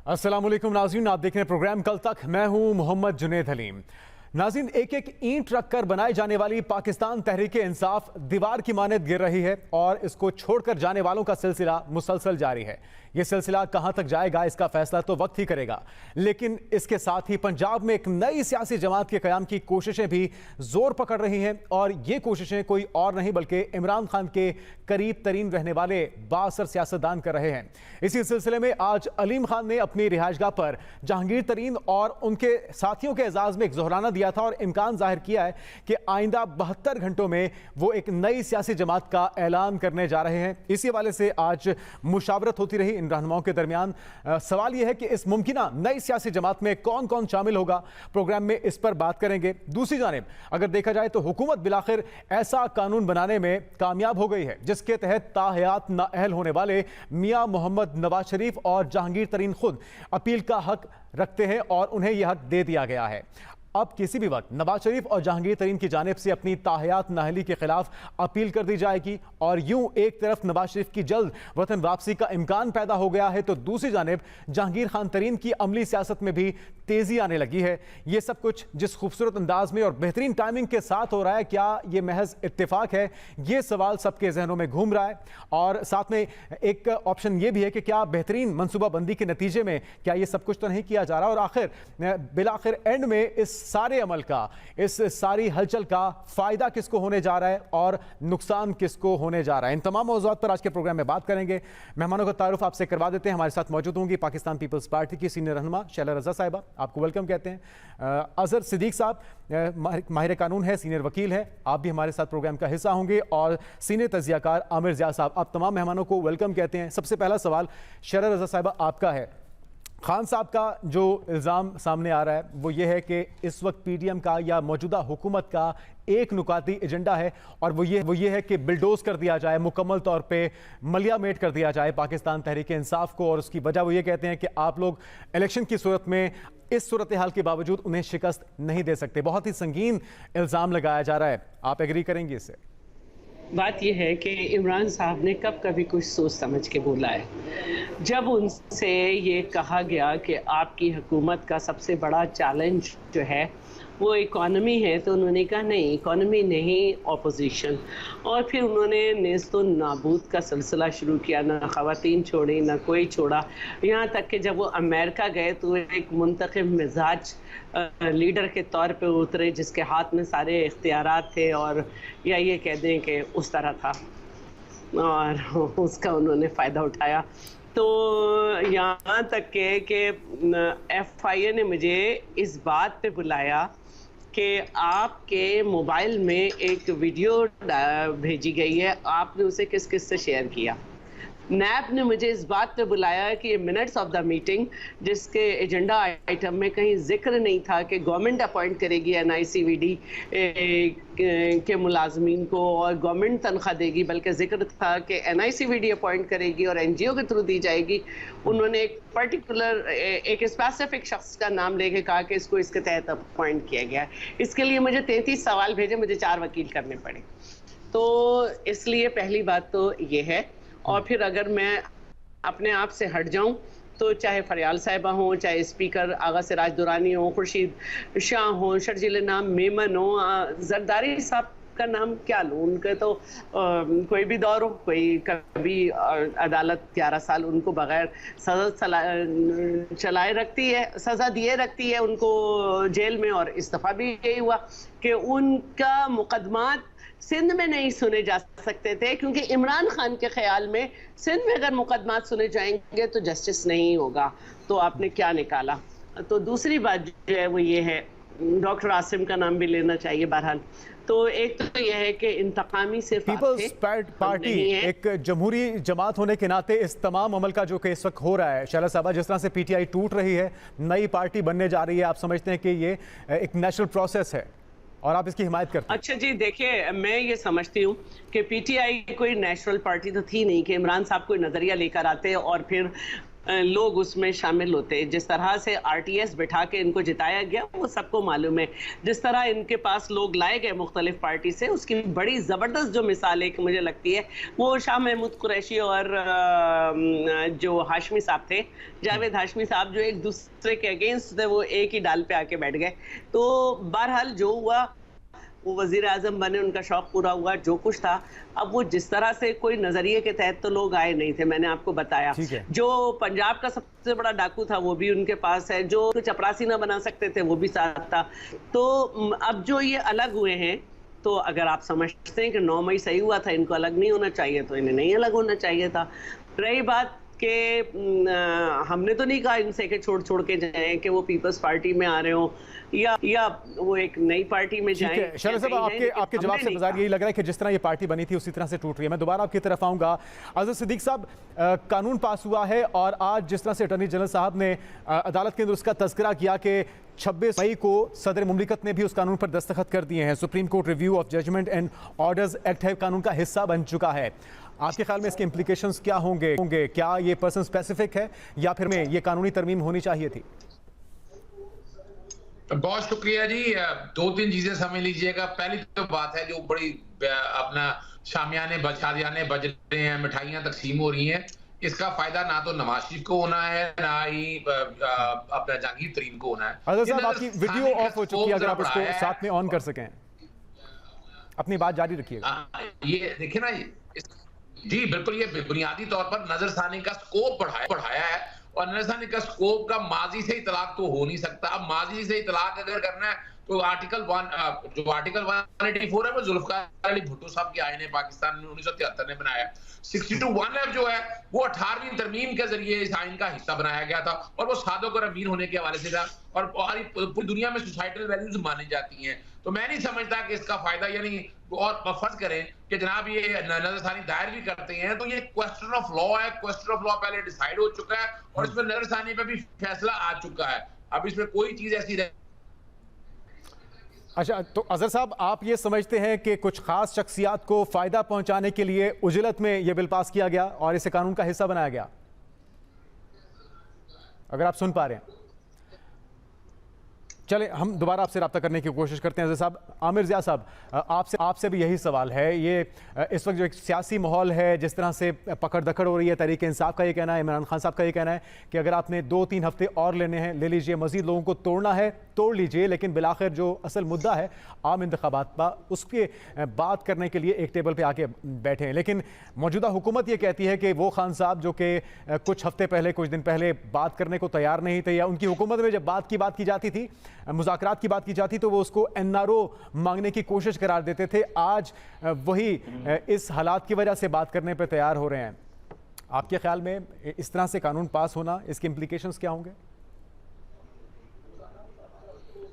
अस्सलाम वालेकुम नाज़रीन, आप देख रहे हैं प्रोग्राम कल तक। मैं हूं मोहम्मद जुनेद हलीम। नाज़रीन, एक एक ईंट रखकर बनाई जाने वाली पाकिस्तान तहरीक इंसाफ दीवार की मानद गिर रही है और इसको छोड़कर जाने वालों का सिलसिला मुसलसल जारी है। यह सिलसिला कहां तक जाएगा इसका फैसला तो वक्त ही करेगा, लेकिन इसके साथ ही पंजाब में एक नई सियासी जमात के क़याम की कोशिशें भी जोर पकड़ रही हैं और ये कोशिशें कोई और नहीं बल्कि इमरान खान के करीब तरीन रहने वाले बाअसर सियासतदान कर रहे हैं। इसी सिलसिले में आज अलीम खान ने अपनी रिहाइशगाह पर जहांगीर तरीन और उनके साथियों के एजाज में एक जोहराना दिया था और इम्कान जाहिर किया है कि आइंदा 72 घंटों में वो एक नई सियासी जमात का ऐलान करने जा रहे हैं। इसी हवाले से आज मुशावरत होती रही इन रहनुमाओं के दरमियान। सवाल यह है कि इस मुमकिना नई सियासी जमात में कौन कौन शामिल होगा। प्रोग्राम में इस पर बात करेंगे। दूसरी जानिब अगर देखा जाए तो हुकूमत बिलाखिर ऐसा कानून बनाने में कामयाब हो गई है जिसके तहत ताहयात नाअहल होने वाले मियां मोहम्मद नवाज शरीफ और जहांगीर तरीन खुद अपील का हक रखते हैं और उन्हें यह हक दे दिया गया है। अब किसी भी वक्त नवाज शरीफ और जहांगीर तरीन की जानिब से अपनी ताहयात नाअहली के खिलाफ अपील कर दी जाएगी और यूं एक तरफ नवाज शरीफ की जल्द वतन वापसी का इम्कान पैदा हो गया है तो दूसरी जानिब जहांगीर खान तरीन की अमली सियासत में भी तेजी आने लगी है। ये सब कुछ जिस खूबसूरत अंदाज में और बेहतरीन टाइमिंग के साथ हो रहा है, क्या ये महज इत्तेफाक है? ये सवाल सबके जहनों में घूम रहा है और साथ में एक ऑप्शन ये भी है कि क्या बेहतरीन मनसूबाबंदी के नतीजे में क्या ये सब कुछ तो नहीं किया जा रहा और आखिर बिलाखिर एंड में इस सारे अमल का, इस सारी हलचल का फायदा किसको होने जा रहा है और नुकसान किसको होने जा रहा है? इन तमाम मौज़ूआत पर आज के प्रोग्राम में बात करेंगे। मेहमानों का तारुफ आपसे करवा देते हैं। हमारे साथ मौजूद होंगी पाकिस्तान पीपल्स पार्टी की सीनियर रहनुमा शैला रज़ा साहिबा, आपको वेलकम कहते हैं। अजहर सिद्दीक साहब माहिर कानून है, सीनियर वकील है, आप भी हमारे साथ प्रोग्राम का हिस्सा होंगे। और सीनियर तजियाकार आमिर ज़िया साहब, आप तमाम मेहमानों को वेलकम कहते हैं। सबसे पहला सवाल शैला रज़ा साहिबा आपका है। खान साहब का जो इल्ज़ाम सामने आ रहा है वो ये है कि इस वक्त पीडीएम का या मौजूदा हुकूमत का एक नुकाती एजेंडा है और वो ये है कि बिल्डोज कर दिया जाए, मुकम्मल तौर पे मलियामेट कर दिया जाए पाकिस्तान तहरीक इंसाफ को। और उसकी वजह वो ये कहते हैं कि आप लोग इलेक्शन की सूरत में इस सूरत हाल के बावजूद उन्हें शिकस्त नहीं दे सकते। बहुत ही संगीन इल्ज़ाम लगाया जा रहा है, आप एग्री करेंगे इससे? बात यह है कि इमरान साहब ने कब कभी कुछ सोच समझ के बोला है। जब उनसे ये कहा गया कि आपकी हुकूमत का सबसे बड़ा चैलेंज जो है वो इकॉनमी है, तो उन्होंने कहा नहीं, इकॉनमी नहीं, ऑपोजिशन। और फिर उन्होंने नेस्तो नाबूद का सिलसिला शुरू किया, ना ख़वातीन छोड़ी ना कोई छोड़ा। यहाँ तक कि जब वो अमेरिका गए तो एक मुंतखब मिजाज लीडर के तौर पे उतरे जिसके हाथ में सारे इख्तियारात थे और या ये कह दें कि उस तरह था और उसका उन्होंने फ़ायदा उठाया। तो यहाँ तक कि FIA ने मुझे इस बात पे बुलाया कि आपके मोबाइल में एक वीडियो भेजी गई है, आपने उसे किस किस से शेयर किया। नैब ने मुझे इस बात पे बुलाया कि मिनट्स ऑफ द मीटिंग जिसके एजेंडा आइटम में कहीं जिक्र नहीं था कि गवर्नमेंट अपॉइंट करेगी NICVD के मुलाजमीन को और गवर्नमेंट तनख्वाह देगी, बल्कि जिक्र था कि NICVD अपॉइंट करेगी और NGO के थ्रू दी जाएगी। उन्होंने एक पर्टिकुलर एक स्पेसिफिक शख्स का नाम लेके कहा कि इसको इसके तहत अपॉइंट किया गया। इसके लिए मुझे 33 सवाल भेजे, मुझे 4 वकील करने पड़े। तो इसलिए पहली बात तो ये है। और फिर अगर मैं अपने आप से हट जाऊं तो चाहे फरियाल साहिबा हो, चाहे स्पीकर आगा सिराज दुरानी हो, खुर्शीद शाह हो, शर्जील नाम मेमन हो, जरदारी साहब का नाम क्या लूं, उनके तो कोई भी दौर हो, कोई कभी अदालत 11 साल उनको बगैर सजा चलाए रखती है, सजा दिए रखती है उनको जेल में। और इस दफ़ा भी यही हुआ कि उनका मुकदमात सिंध में नहीं सुने जा सकते थे क्योंकि इमरान खान के ख्याल में सिंध में अगर मुकदमात सुने जाएंगे तो जस्टिस नहीं होगा। तो आपने क्या निकाला? तो दूसरी बात जो है वो ये है, डॉक्टर आसिम का नाम भी लेना चाहिए। बहरहाल तो एक तो यह है कि इंतकामी सिर्फ पीपल्स पार्टी एक जमहूरी जमात होने के नाते इस तमाम अमल का जो कि इस वक्त हो रहा है, शैला साहबा, जिस तरह से PTI टूट रही है, नई पार्टी बनने जा रही है, आप समझते हैं कि ये एक नेशनल प्रोसेस है और आप इसकी हिमायत करते हैं? अच्छा जी, देखिए मैं ये समझती हूँ कि PTI कोई नेशनल पार्टी तो थी नहीं कि इमरान साहब कोई नज़रिया लेकर आते और फिर लोग उसमें शामिल होते। जिस तरह से आरटीएस बिठा के इनको जिताया गया वो सबको मालूम है। जिस तरह इनके पास लोग लाए गए मुख्तलिफ पार्टी से, उसकी बड़ी ज़बरदस्त जो मिसाल एक मुझे लगती है वो शाह महमूद कुरैशी और जो हाशमी साहब थे, जावेद हाशमी साहब, जो एक दूसरे के अगेंस्ट थे, वो एक ही डाल पे आके बैठ गए। तो बहरहाल जो हुआ वो वजीर आजम बने, उनका शौक पूरा हुआ, जो कुछ था। अब वो जिस तरह से कोई नजरिए के तहत तो लोग आए नहीं थे, मैंने आपको बताया। जो पंजाब का सबसे बड़ा डाकू था वो भी उनके पास है, जो चपरासी ना बना सकते थे वो भी साथ था। तो अब जो ये अलग हुए हैं, तो अगर आप समझते हैं कि 9 मई सही हुआ था, इनको अलग नहीं होना चाहिए, तो इन्हें नहीं अलग होना चाहिए था। रही बात कि हमने तो नहीं कहा इनसे कि छोड़ छोड़ के जाएं, कि वो पीपल्स पार्टी में आ रहे हो या वो एक नई पार्टी में जाएं। शरद साहब, आपके जवाब से बाजार यही लग रहा है कि जिस तरह ये पार्टी बनी थी उसी तरह से टूट रही है। मैं दोबारा आपकी तरफ आऊंगा। अजहर सिद्दीक साहब, कानून पास हुआ है और आज जिस तरह से अटॉर्नी जनरल साहब ने अदालत के अंदर उसका तज़किरा किया कि 26 मई को सदर मुमलिकत ने भी उस कानून पर दस्तखत कर दिए हैं। Supreme Court review of judgement and orders act है, कानून का हिस्सा बन चुका है। आपके ख्याल में इसके इम्प्लीकेशंस क्या होंगे? क्या ये पर्सन स्पेसिफिक है या फिर में ये कानूनी तरमीम होनी चाहिए थी? बहुत शुक्रिया जी। 2-3 चीजें समझ लीजिएगा। पहली तो बात है जो बड़ी अपना शामियाने बजाने बज रहे हैं, मिठाइयां तकसीम हो रही हैं, इसका फायदा ना तो नवाज शरीफ को होना है, ना ही अपना जहांगीर तरीन को होना है। अजहर साहब, आपकी वीडियो ऑफ हो चुकी है, अगर आप उसको साथ में ऑन कर सकें, अपनी बात जारी रखिएगा। ये देखिए ना जी, बिल्कुल ये बुनियादी तौर पर नजरसानी का स्कोप बढ़ाया है, और नजरसानी का स्कोप का माजी से ही तलाक तो हो नहीं सकता। अब माजी से ही तलाक अगर करना है तो आर्टिकल 184 है वो जुल्फकार अली भुट्टो साहब के आईन पाकिस्तान में 1973 ने बनाया। 62(1) जो है वो 18वीं तरमीम के जरिए इस आइन का हिस्सा बनाया गया था, और वो सादों और अमीर होने के हवाले से था, और पूरी दुनिया में सोसाइटल वैल्यूज मानी जाती हैं। तो मैं नहीं समझता कि इसका फायदा, यानी और फर्ज करें कि जनाब ये नजरसानी दायर भी करते हैं, तो ये क्वेश्चन ऑफ लॉ है। क्वेश्चन ऑफ लॉ पहले डिसाइड हो चुका है और इसमें नजरसानी पे भी फैसला आ चुका है। अब इसमें कोई चीज ऐसी अच्छा, तो अजहर साहब, आप ये समझते हैं कि कुछ खास शख्सियात को फायदा पहुंचाने के लिए उजलत में यह बिल पास किया गया और इसे कानून का हिस्सा बनाया गया? अगर आप सुन पा रहे हैं, चले हम दोबारा आपसे रब्ता करने की कोशिश करते हैं। अजहर साहब, आमिर ज़िया साहब, आपसे भी यही सवाल है। ये इस वक्त जो एक सियासी माहौल है, जिस तरह से पकड़ दकड़ हो रही है, तहरीक इंसाफ का ये कहना है, इमरान खान साहब का ये कहना है कि अगर आपने 2-3 हफ्ते और लेने हैं ले लीजिए, मजीद लोगों को तोड़ना है तोड़ लीजिए, लेकिन बिलाखिर जो असल मुद्दा है आम इंतखाबात का, उसके बात करने के लिए एक टेबल पर आके बैठे हैं। लेकिन मौजूदा हुकूमत ये कहती है कि वो खान साहब जो कि कुछ हफ्ते पहले, कुछ दिन पहले बात करने को तैयार नहीं थे, या उनकी हुकूमत में जब बात की जाती थी, मुज़ाकरात की बात की जाती, तो वो उसको एनआरओ मांगने की कोशिश करार देते थे। आज वही इस हालात की वजह से बात करने पर तैयार हो रहे हैं। आपके ख्याल में इस तरह से कानून पास होना, इसके इम्प्लीकेशंस क्या होंगे?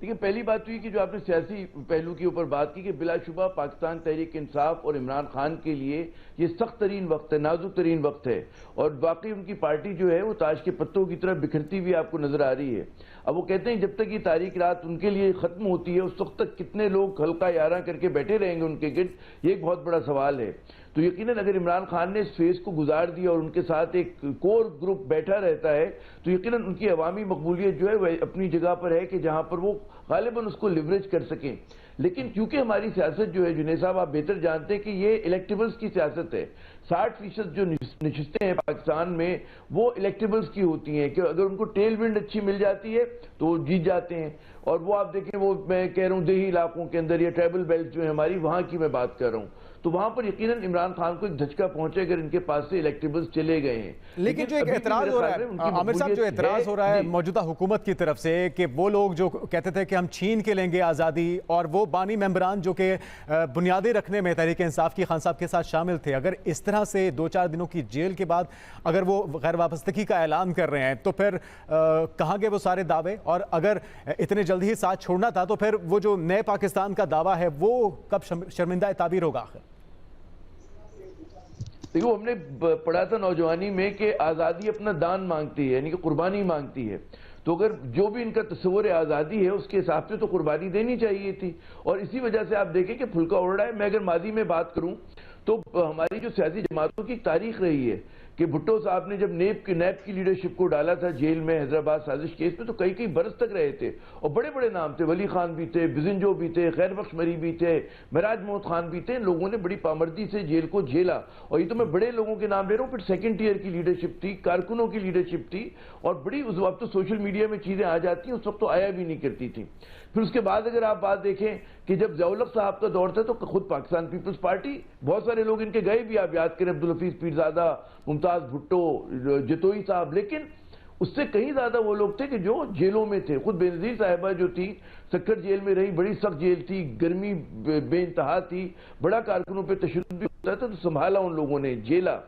देखिए, पहली बात तो ये कि जो आपने सियासी पहलू के ऊपर बात की कि बिलाशुबा पाकिस्तान तहरीक इंसाफ और इमरान खान के लिए ये सख्त तरीन वक्त है, नाजुक तरीन वक्त है, और वाकई उनकी पार्टी जो है वो ताश के पत्तों की तरह बिखरती हुई आपको नजर आ रही है। अब वो कहते हैं जब तक ये तारीख रात उनके लिए खत्म होती है, उस वक्त तक कितने लोग हल्का यारा करके बैठे रहेंगे उनके गिर्द, ये एक बहुत बड़ा सवाल है। तो यकीनन अगर इमरान खान ने इस फेज को गुजार दिया और उनके साथ एक कोर ग्रुप बैठा रहता है, तो यकीनन उनकी अवामी मकबूलियत जो है वह अपनी जगह पर है कि जहां पर वो गालिबन उसको लिवरेज कर सकें। लेकिन क्योंकि हमारी सियासत जो है, जुनैद साहब आप बेहतर जानते हैं कि ये इलेक्टेबल्स की सियासत है। 60% जो नशिस्तें हैं पाकिस्तान में वो इलेक्टेबल्स की होती हैं, कि अगर उनको टेल विंड अच्छी मिल जाती है तो वो जीत जाते हैं। और वो आप देखें, वो मैं कह रहा हूँ देही इलाकों के अंदर या ट्राइबल बेल्ट जो है हमारी, वहां की मैं बात कर रहा हूँ, तो वहां पर यकीनन इमरान खान को एक धचका पहुंचे अगर इनके पास से इलेक्टेबल्स चले गए हैं। लेकिन जो एक एतराज हो रहा है आमिर साहब, जो एतराज हो रहा है मौजूदा हुकूमत की तरफ से, कि वो लोग जो कहते थे कि हम छीन के लेंगे आज़ादी, और वो बानी मेंबरान जो कि बुनियादें रखने में तहरीक इंसाफ की खान साहब के साथ शामिल थे, अगर इस तरह से 2-4 दिनों की जेल के बाद अगर वो गैर वापसगी का ऐलान कर रहे हैं, तो फिर कहाँ गए वो सारे दावे? और अगर इतने जल्दी ही साथ छोड़ना था, तो फिर वो जो नए पाकिस्तान का दावा है वो कब शर्मिंदा ताबीर होगा? आखिर देखो, हमने पढ़ा था नौजवानी में कि आज़ादी अपना दान मांगती है, यानी कि कुर्बानी मांगती है। तो अगर जो भी इनका तस्वुर आज़ादी है उसके हिसाब से तो कुर्बानी देनी चाहिए थी, और इसी वजह से आप देखें कि फुल्का उड़ रहा है। मैं अगर माजी में बात करूं तो हमारी जो सियासी जमातों की तारीख रही है कि भुट्टो साहब ने जब नैब की लीडरशिप को डाला था जेल में हैदराबाद साजिश केस में, तो कई कई बरस तक रहे थे और बड़े बड़े नाम थे, वली खान भी थे, बिजिंजो भी थे, खैर बख्श मरी भी थे, महराज मोहम्मद खान भी थे। लोगों ने बड़ी पामर्दी से जेल को झेला, और ये तो मैं बड़े लोगों के नाम ले रहा हूँ। फिर सेकंड टियर की लीडरशिप थी, कारकुनों की लीडरशिप थी, और बड़ी उस वक्त तो सोशल मीडिया में चीजें आ जाती हैं, उस वक्त तो आया भी नहीं करती थी। फिर उसके बाद अगर आप बात देखें कि जब ज़िया-उल-हक साहब का दौर था तो खुद पाकिस्तान पीपल्स पार्टी, बहुत सारे लोग इनके गए भी, आप याद करें अब्दुल हफीज पीरजादा, मुमताज भुट्टो, जतोई साहब, लेकिन उससे कहीं ज्यादा वो लोग थे कि जो जेलों में थे। खुद बेनजीर साहिबा जो थी सक्कर जेल में रही, बड़ी सख्त जेल थी, गर्मी बेइंतहा थी, बड़ा कारकुनों पर तशद्दुद भी होता था, तो संभाला उन लोगों ने, झेला।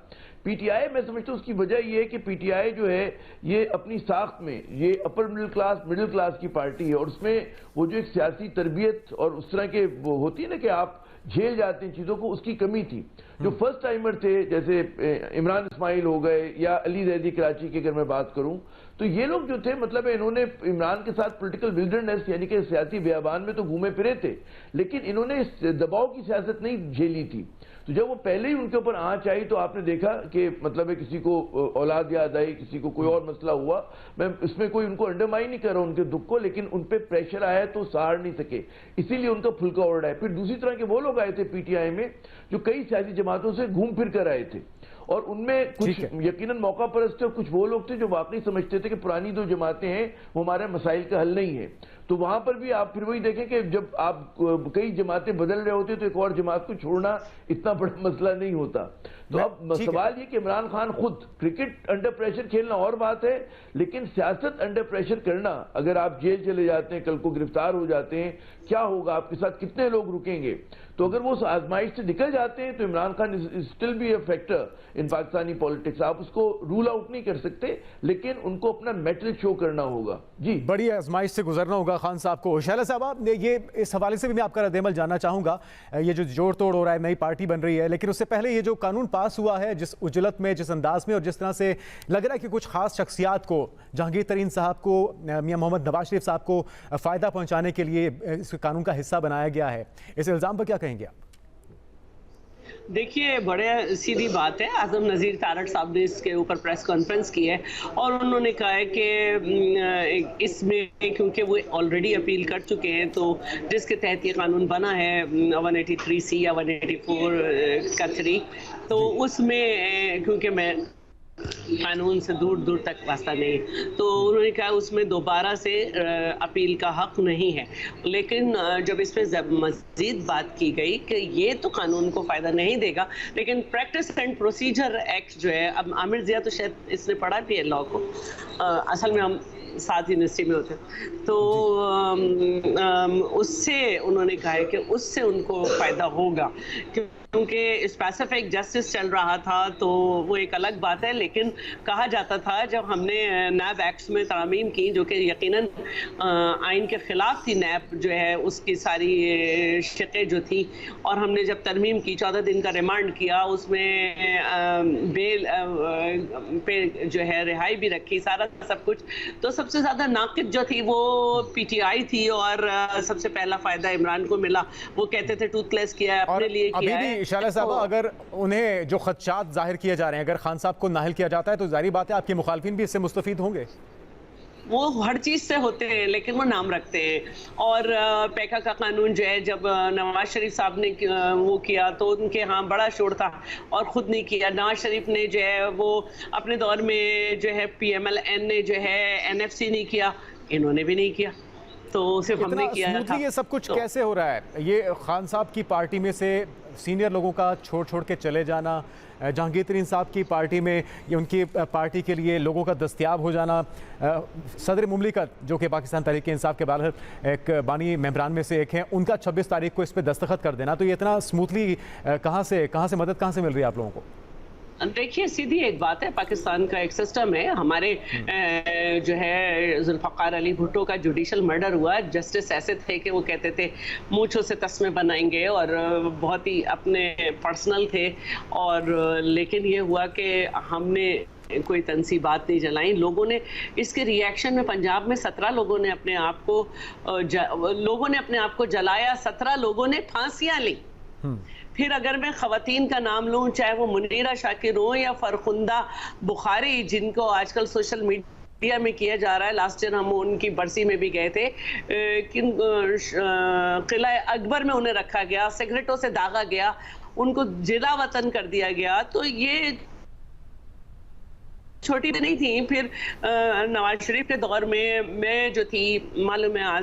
पीटीआई मैं समझता हूँ उसकी वजह ये है कि पीटीआई जो है ये अपनी साख्त में ये अपर मिडिल क्लास की पार्टी है, और उसमें वो जो एक सियासी तरबियत और उस तरह के वो होती है ना कि आप झेल जाते हैं चीजों को, उसकी कमी थी। जो फर्स्ट टाइमर थे जैसे इमरान इस्माइल हो गए या अली जैदी कराची की अगर मैं बात करूं, तो ये लोग जो थे मतलब इन्होंने इमरान के साथ पॉलिटिकल विल्डरनेस यानी कि सियासी बियाबान में तो घूमे फिरे थे, लेकिन इन्होंने दबाव की सियासत नहीं झेली थी। तो जब वो पहले ही उनके ऊपर आंच आई तो आपने देखा कि मतलब है किसी को औलाद याद आई, किसी को कोई और मसला हुआ। मैं इसमें कोई उनको अंडरमाइन नहीं कर रहा उनके दुख को, लेकिन उन पे प्रेशर आया तो सहार नहीं सके, इसीलिए उनका फुल्का ओढ़ा है। फिर दूसरी तरह के वो लोग आए थे पीटीआई में जो कई सियासी जमातों से घूम फिर कर आए थे, और उनमें कुछ यकीनन मौका परस्त थे, कुछ वो लोग थे जो वाकई समझते थे कि पुरानी दो जमातें हैं वो हमारे मसाइल का हल नहीं है। तो वहां पर भी आप फिर वही देखें कि जब आप कई जमातें बदल रहे होते तो एक और जमात को छोड़ना इतना बड़ा मसला नहीं होता। तो अब सवाल ये कि इमरान खान खुद क्रिकेट अंडर प्रेशर खेलना और बात है, लेकिन सियासत अंडर प्रेशर करना, अगर आप जेल चले जाते हैं, कल को गिरफ्तार हो जाते हैं, क्या होगा आपके साथ, कितने लोग रुकेंगे? तो अगर वो उस आजमाइश से निकल जाते हैं तो Imran Khan still be A factor in Pakistani politics. आप उसको रूल आउट नहीं कर सकते, लेकिन उनको अपना मेटल शो करना होगा। जी, बड़ी आजमाइश से गुजरना होगा खान साहब को। शैला साहब, ये इस हवाले से भी मैं आपका रद्देमल जानना चाहूंगा। ये जो जोड़ तोड़ हो रहा है, नई पार्टी बन रही है, लेकिन उससे पहले ये जो कानून पास हुआ है, जिस उजलत में, जिस अंदाज में और जिस तरह से लग रहा है कि कुछ खास शख्सियात को, जहांगीर तरीन साहब को, मियां मोहम्मद नवाज शरीफ साहब को फायदा पहुंचाने के लिए इस कानून का हिस्सा बनाया गया है, इस इल्जाम पर क्या कहेंगे आप? देखिए, बड़े सीधी बात है। आजम नज़ीर तारड़ साहब ने इसके ऊपर प्रेस कॉन्फ्रेंस की है और उन्होंने कहा है कि इसमें क्योंकि वो ऑलरेडी अपील कर चुके हैं, तो जिसके तहत ये कानून बना है 183C या 184 का 3, तो उसमें क्योंकि मैं कानून से दूर दूर तक वास्ता नहीं, तो उन्होंने कहा उसमें दोबारा से अपील का हक नहीं है। लेकिन जब इस पर मजीद बात की गई कि ये तो कानून को फ़ायदा नहीं देगा, लेकिन प्रैक्टिस एंड प्रोसीजर एक्ट जो है, अब आमिर ज़िया तो शायद इसने पढ़ा भी है लॉ को, असल में हम साथ यूनिवर्सिटी में होते, तो उससे उन्होंने कहा है कि उससे उनको फ़ायदा होगा, क्योंकि स्पेसिफिक जस्टिस चल रहा था, तो वो एक अलग बात है। लेकिन कहा जाता था जब हमने नैब एक्ट्स में तरमीम की, जो कि यकीनन आइन के ख़िलाफ़ थी, नैब जो है उसकी सारी शिक़ें जो थी, और हमने जब तरमीम की 14 दिन का रिमांड किया, उसमें बेल पे जो है रिहाई भी रखी, सारा सब कुछ, तो सबसे ज़्यादा नाक़िद जो थी वो पीटीआई थी, और सबसे पहला फ़ायदा इमरान को मिला। वो कहते थे टूथलेस किया है, अपने लिए किया है। शाला साहब, अगर उन्हें जो खदशात जाहिर किए जा रहे हैं, अगर खान साहब को नाहिल किया जाता है, तो जाहिर बात है आपके मुखालफिन भी इससे मुस्तफीद होंगे। वो हर चीज़ से होते हैं, लेकिन वो नाम रखते हैं। और पैका का कानून जो है, जब नवाज शरीफ साहब ने वो किया तो उनके यहाँ बड़ा शोर था, और ख़ुद नहीं किया। नवाज शरीफ ने जो है वो अपने दौर में जो है PMLN ने जो है NFC नहीं किया, इन्होंने भी नहीं किया, तो सिर्फ हमने किया था। ये सब कुछ तो कैसे हो रहा है? ये खान साहब की पार्टी में से सीनियर लोगों का छोड़ के चले जाना, जहांगीर तरीन साहब की पार्टी में ये उनकी पार्टी के लिए लोगों का दस्तयाब हो जाना, सदर मुमलिकत जो कि पाकिस्तान तहरीक इंसाफ के बाहर एक बानी मेंबरान में से एक हैं, उनका 26 तारीख को इस पर दस्तखत कर देना, तो ये इतना स्मूथली कहाँ से मदद कहाँ से मिल रही है आप लोगों को? देखिए, सीधी एक बात है, पाकिस्तान का एक सिस्टम है। हमारे जो है जुल्फ़िकार अली भुट्टो का जुडिशल मर्डर हुआ, जस्टिस ऐसे थे कि वो कहते थे मूंछों से तस्मे बनाएंगे, और बहुत ही अपने पर्सनल थे, और लेकिन ये हुआ कि हमने कोई तनसीबात नहीं जलाई। लोगों ने इसके रिएक्शन में पंजाब में 17 लोगों ने अपने आप को जलाया, 17 लोगों ने फांसियां ली। फिर अगर मैं खवातीन का नाम लूं, चाहे वो मुनीरा शाकिर हो या फरखुंदा बुखारी, जिनको आजकल सोशल मीडिया में किया जा रहा है, लास्ट ईयर हम उनकी बरसी में भी गए थे, किला अकबर में उन्हें रखा गया, सिगरेटों से दागा गया, उनको जिला वतन कर दिया गया। तो ये छोटी नहीं थी। फिर नवाज शरीफ के दौर में मैं जो थी, मालूम है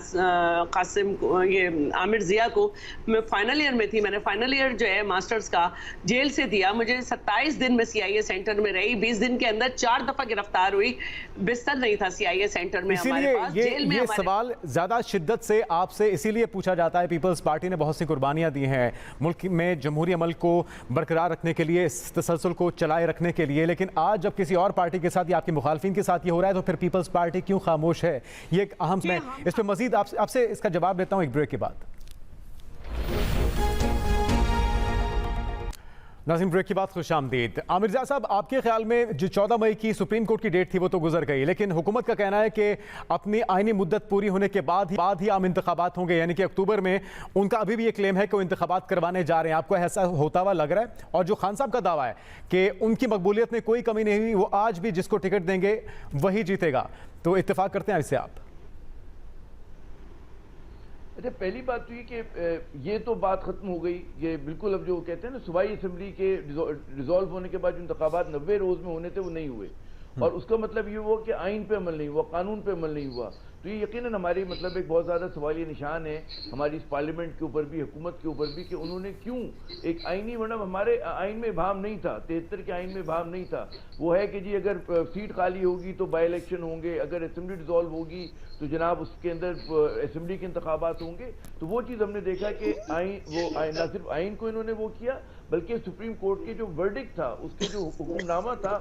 कासिम को, ये आमिर जिया को, मैं फाइनल ईयर में थी, मैंने फाइनल ईयर जो है मास्टर्स का जेल से दिया। मुझे 27 दिन में CIA सेंटर में रही, 20 दिन के अंदर 4 दफा गिरफ्तार हुई, बिस्तर नहीं था CIA सेंटर में हमारे पास, जेल में। ये सवाल ज्यादा शिद्दत से आपसे इसीलिए पूछा जाता है, पीपल्स पार्टी ने बहुत सी कुर्बानियां दी हैं मुल्क में जमहूरी अमल को बरकरार रखने के लिए, इस तसलसल को चलाए रखने के लिए, लेकिन आज जब किसी और पार्टी के साथ या आपके मुखालफिन के साथ ये हो रहा है तो फिर पीपल्स पार्टी क्यों खामोश है? ये एक अहम, मैं इस पर मजीद आपसे इसका जवाब देता हूं एक ब्रेक के बाद। नाज़रीन, ब्रेक के बाद खुशामदीद। आमिर ज़िया साहब, आपके ख्याल में जो 14 मई की सुप्रीम कोर्ट की डेट थी वो तो गुजर गई, लेकिन हुकूमत का कहना है कि अपनी आईनी मुद्दत पूरी होने के बाद ही आम इंतखाबात होंगे, यानी कि अक्टूबर में। उनका अभी भी ये क्लेम है कि वो इंतखाबात करवाने जा रहे हैं। आपको ऐसा होता हुआ लग रहा है? और जो खान साहब का दावा है कि उनकी मकबूलियत में कोई कमी नहीं हुई, वो आज भी जिसको टिकट देंगे वही जीतेगा, तो इत्तेफाक करते हैं इससे आप? अच्छा, पहली बात तो ये कि ये तो बात खत्म हो गई। ये बिल्कुल अब जो कहते हैं ना, सूबाई असेंबली के रिजॉल्व होने के बाद जो इंतखाबात 90 रोज में होने थे वो नहीं हुए, और उसका मतलब ये हुआ कि आइन पे अमल नहीं हुआ, कानून पे अमल नहीं हुआ। तो ये यकीनन हमारी मतलब एक बहुत ज़्यादा सवालिया निशान है हमारी इस पार्लियामेंट के ऊपर भी, हुकूमत के ऊपर भी, कि उन्होंने क्यों एक आइनी, मतलब हमारे आइन में भाव नहीं था, 73 के आइन में भाव नहीं था। वो है कि जी अगर सीट खाली होगी तो बाई इलेक्शन होंगे, अगर असेंबली डिसॉल्व होगी तो जनाब उसके अंदर असेंबली के इंतखाबात होंगे। तो वो चीज़ हमने देखा कि ना सिर्फ आइन को इन्होंने वो किया, बल्कि सुप्रीम कोर्ट के जो वर्डिक्ट था, उसके जो हुक्मनामा था,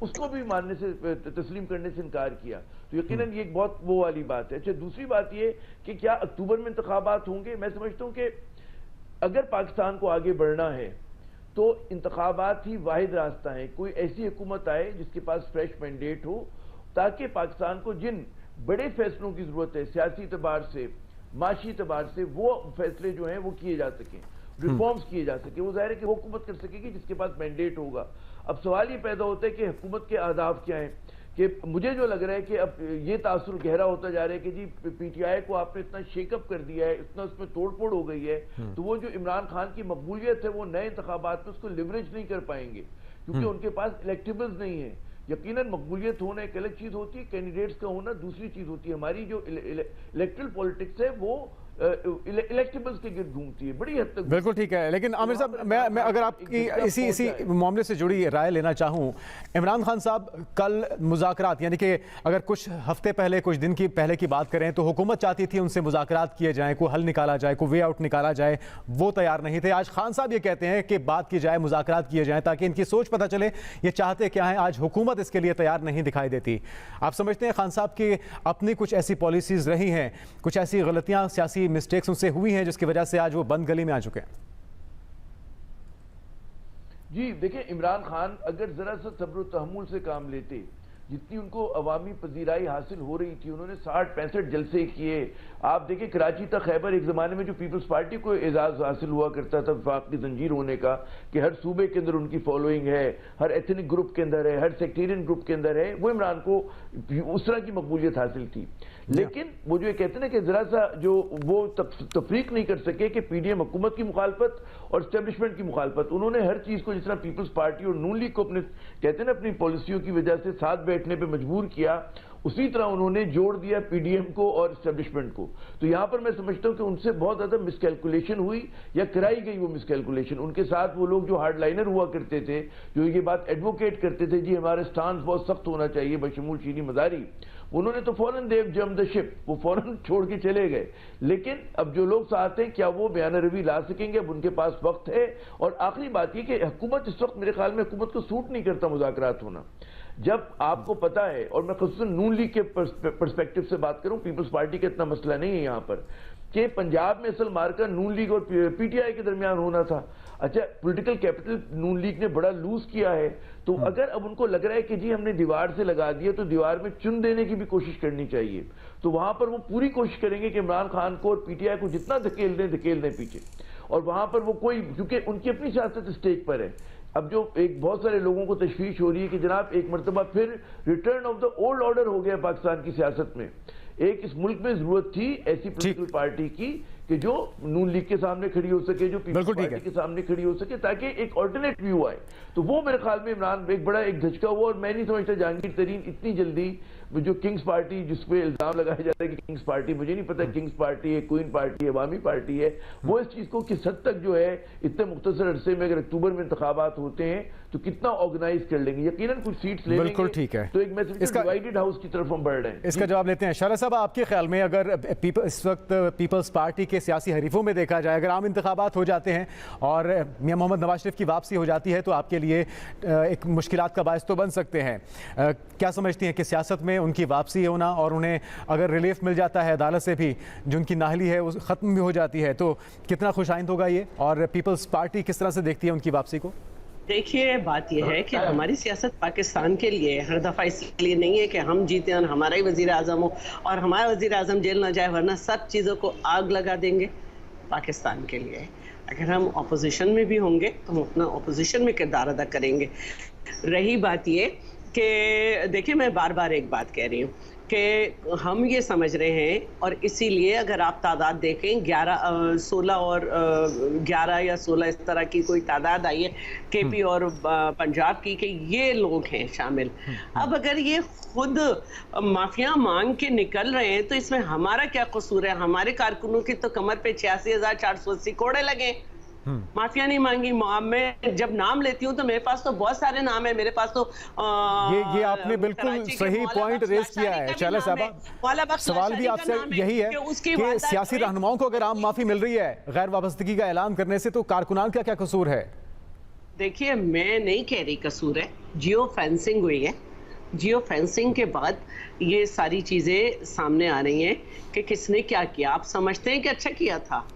उसको भी मानने से, तस्लीम करने से इनकार किया। तो यकीनन ये एक बहुत वो वाली बात है। अच्छा, दूसरी बात ये कि क्या अक्टूबर में इंतखाबात होंगे? मैं समझता हूँ कि अगर पाकिस्तान को आगे बढ़ना है तो इंतखाबात ही वाहिद रास्ता है। कोई ऐसी हुकूमत आए जिसके पास फ्रेश मैंडेट हो, ताकि पाकिस्तान को जिन बड़े फैसलों की जरूरत है, सियासी एतबार से, माशी एतबार से, वो फैसले जो हैं वो किए जा सकें, रिफॉर्म्स किए जा सके। वो जाहिर है कि वो हुकूमत कर सकेगी जिसके पास मैंडेट होगा। अब सवाल ये पैदा होता है कि हुकूमत के आदाब क्या हैं, कि मुझे जो लग रहा है कि अब ये तासुर गहरा होता जा रहा है कि जी PTI को आपने इतना शेकअप कर दिया है, इतना उसमें तोड़फोड़ हो गई है, तो वो जो इमरान खान की मकबूलियत है वो नए इंतखाबात में उसको लिवरेज नहीं कर पाएंगे, क्योंकि उनके पास इलेक्टेबल्स नहीं है। यकीनन मकबूलियत होना एक अलग चीज होती है, कैंडिडेट्स का होना दूसरी चीज होती है। हमारी जो इलेक्ट्रल पॉलिटिक्स है वो इलेक्टेबल्स के गिर्द घूमती है बड़ी हद तक। बिल्कुल ठीक है, लेकिन आमिर साहब, मैं अगर आपकी इसी मामले से जुड़ी राय लेना चाहूँ, इमरान खान साहब कल मुज़ाकरात, यानी कि अगर कुछ हफ्ते पहले, कुछ दिन की पहले की बात करें तो हुकूमत चाहती थी उनसे मुज़ाकरात किए जाएं, कोई हल निकाला जाए, कोई वे आउट निकाला जाए, वो तैयार नहीं थे। आज खान साहब ये कहते हैं कि बात की जाए, मुज़ाकरात किए जाएं, ताकि इनकी सोच पता चले ये चाहते क्या हैं। आज हुकूमत इसके लिए तैयार नहीं दिखाई देती। आप समझते हैं खान साहब की अपनी कुछ ऐसी पॉलिसीज़ रही हैं, कुछ ऐसी गलतियाँ, सियासी मिस्टेक्स उनसे हुई हैं जिसकी वजह से आज वो बंद गली में आ चुके हैं? जी देखिए, इमरान खान अगर जरा सा सब्र तहम्मुल से काम लेते, जितनी उनको अवामी पजीराई हासिल हो रही थी, उन्होंने 60-65 जलसे किए। आप देखिए, कराची तक खैबर, एक ज़माने में जो पीपल्स पार्टी को एजाज़ हासिल हुआ करता था वफाक की जंजीर होने का, कि हर सूबे के अंदर उनकी फॉलोइंग है, हर एथनिक ग्रुप के अंदर है, हर सेक्टेरियन ग्रुप के अंदर है, वो इमरान को उस तरह की मकबूलियत हासिल थी। लेकिन वो जो कहते हैं ना कि जरा सा जो वो तफरीक नहीं कर सके कि PDM हुकूमत की मुखालफत और स्टैब्लिशमेंट की मुखालफत, उन्होंने हर चीज़ को, जिस तरह पीपल्स पार्टी और नून लीग को अपने कहते हैं ना अपनी पॉलिसियों की वजह से साथ बैठने पर मजबूर किया, उसी तरह उन्होंने जोड़ दिया PDM को और स्टैब्लिशमेंट को। तो यहां पर मैं समझता हूं कि उनसे बहुत ज्यादा मिसकैलकुलेशन हुई या कराई गई वो मिसकैलकुलेशन। उनके साथ वो लोग जो हार्डलाइनर हुआ करते थे, जो ये बात एडवोकेट करते थे, जी हमारा स्टांस बहुत सख्त होना चाहिए, बशमूल चीनी मदारी, उन्होंने तो फौरन देव जम द शिप, वो फौरन छोड़ के चले गए। लेकिन अब जो लोग साथ हैं, क्या वो बयान रवी ला सकेंगे? अब उनके पास वक्त है। और आखिरी बात ये कि हुकूमत इस वक्त मेरे ख्याल में हुकूमत को सूट नहीं करता मुज़ाकरात होना। जब आपको पता है, और मैं खुसूसन नून लीग के पर्सपेक्टिव से बात करूं, पीपल्स पार्टी का इतना मसला नहीं है यहाँ पर, कि पंजाब में असल मार्का नून लीग और पीटीआई के दरमियान होना था। अच्छा, पॉलिटिकल कैपिटल नून लीग ने बड़ा लूज किया है, तो अगर अब उनको लग रहा है कि जी हमने दीवार से लगा दिया, तो दीवार में चुन देने की भी कोशिश करनी चाहिए। तो वहां पर वो पूरी कोशिश करेंगे कि इमरान खान को और पीटीआई को जितना धकेल दें पीछे, और वहां पर वो कोई, क्योंकि उनकी अपनी सियासत स्टेज पर है। अब जो एक बहुत सारे लोगों को तशवीश हो रही है कि जनाब एक मरतबा फिर return of the old order हो गया पाकिस्तान की सियासत में। एक इस मुल्क में जरूरत थी ऐसी पॉलिटिकल पार्टी की कि जो नून लीग के सामने खड़ी हो सके, जो पीपल्स पार्टी के सामने खड़ी हो सके, ताकि एक ऑल्टरनेट व्यू आए। तो वो मेरे ख्याल में इमरान एक बड़ा एक धचका हुआ, और मैं नहीं समझता जहांगीर तरीन इतनी जल्दी जो किंग्स पार्टी, जिसपे इल्जाम लगाया जाता है कि किंग्स पार्टी, मुझे नहीं पता किंग्स पार्टी है, क्वीन पार्टी है, अवामी पार्टी है, वो इस चीज को किस हद तक जो है इतने मुख्तसर अरसे में, अगर अक्टूबर में इंतखाबात होते हैं तो कितना ऑर्गेनाइज कर लेंगे, यकीनन कुछ सीट्स ले लेंगे। बिल्कुल ठीक है, तो एक मैसेज डिवाइडेड हाउस की तरफ हम बढ़ रहे हैं। इसका जवाब लेते हैं। शाला साहब, आपके ख्याल में अगर इस वक्त पीपल्स पार्टी के सियासी हरीफों में देखा जाए, अगर आम इंतखाबात हो जाते हैं और मियां मोहम्मद नवाज शरीफ की वापसी हो जाती है, तो आपके लिए एक मुश्किलात का बायस तो बन सकते हैं। क्या समझती हैं कि सियासत में उनकी वापसी होना, और उन्हें अगर रिलीफ मिल जाता है अदालत से भी, जो उनकी नाहली है वो ख़त्म भी हो जाती है, तो कितना खुशाइंद होगा ये, और पीपल्स पार्टी किस तरह से देखती है उनकी वापसी को? देखिए, बात यह है कि हमारी सियासत पाकिस्तान के लिए हर दफ़ा इसलिए नहीं है कि हम जीते और हमारा ही वज़ीर आज़म हो और हमारा वज़ीर आज़म जेल ना जाए, वरना सब चीज़ों को आग लगा देंगे। पाकिस्तान के लिए अगर हम अपोजिशन में भी होंगे तो हम अपना अपोजिशन में किरदार अदा करेंगे। रही बात ये कि देखिए, मैं बार बार एक बात कह रही हूँ कि हम ये समझ रहे हैं, और इसीलिए अगर आप तादाद देखें 16 और 11 या 16 इस तरह की कोई तादाद आई है केपी और पंजाब की, कि ये लोग हैं शामिल। अब अगर ये खुद माफिया मांग के निकल रहे हैं तो इसमें हमारा क्या कसूर है? हमारे कारकुनों की तो कमर पे 86,480 कोड़े लगे। माफिया नहीं मांगी। मैं जब नाम लेती हूँ तो मेरे पास तो बहुत सारे नाम है। मेरे पास तो ये आपने बिल्कुल सही पॉइंट रेज किया है शाला साहबा। सवाल भी आपसे यही है कि सियासी रहनुमाओं को अगर आम माफी मिल रही है गैर वाबस्तगी का ऐलान करने से, तो कारकुनान का क्या कसूर है? देखिए, मैं नहीं कह रही कसूर है, जियो फेंसिंग हुई है। जियो फेंसिंग के बाद ये सारी चीजें सामने आ रही हैं कि किसने क्या किया। आप समझते हैं कि अच्छा किया था?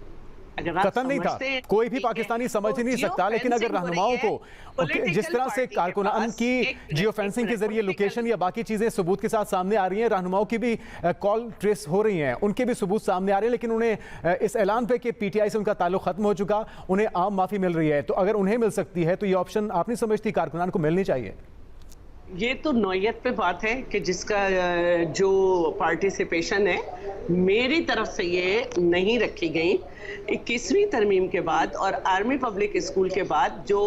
कतन नहीं था, कोई भी पाकिस्तानी समझ ही नहीं सकता, लेकिन अगर रहनुमाओं को जिस तरह से कारकुनान की जियो फेंसिंग के जरिए लोकेशन या बाकी चीजें सबूत के साथ सामने आ रही हैं, रहनुमाओं की भी कॉल ट्रेस हो रही हैं, उनके भी सबूत सामने आ रहे हैं, लेकिन उन्हें इस ऐलान पे कि पीटीआई से उनका ताल्लुक खत्म हो चुका, उन्हें आम माफी मिल रही है, तो अगर उन्हें मिल सकती है तो ये ऑप्शन आप नहीं समझती कारकुनान को मिलनी चाहिए? ये तो नौयत पे बात है कि जिसका जो पार्टिसिपेशन है, मेरी तरफ से ये नहीं रखी गई। 21वीं तरमीम के बाद और आर्मी पब्लिक स्कूल के बाद जो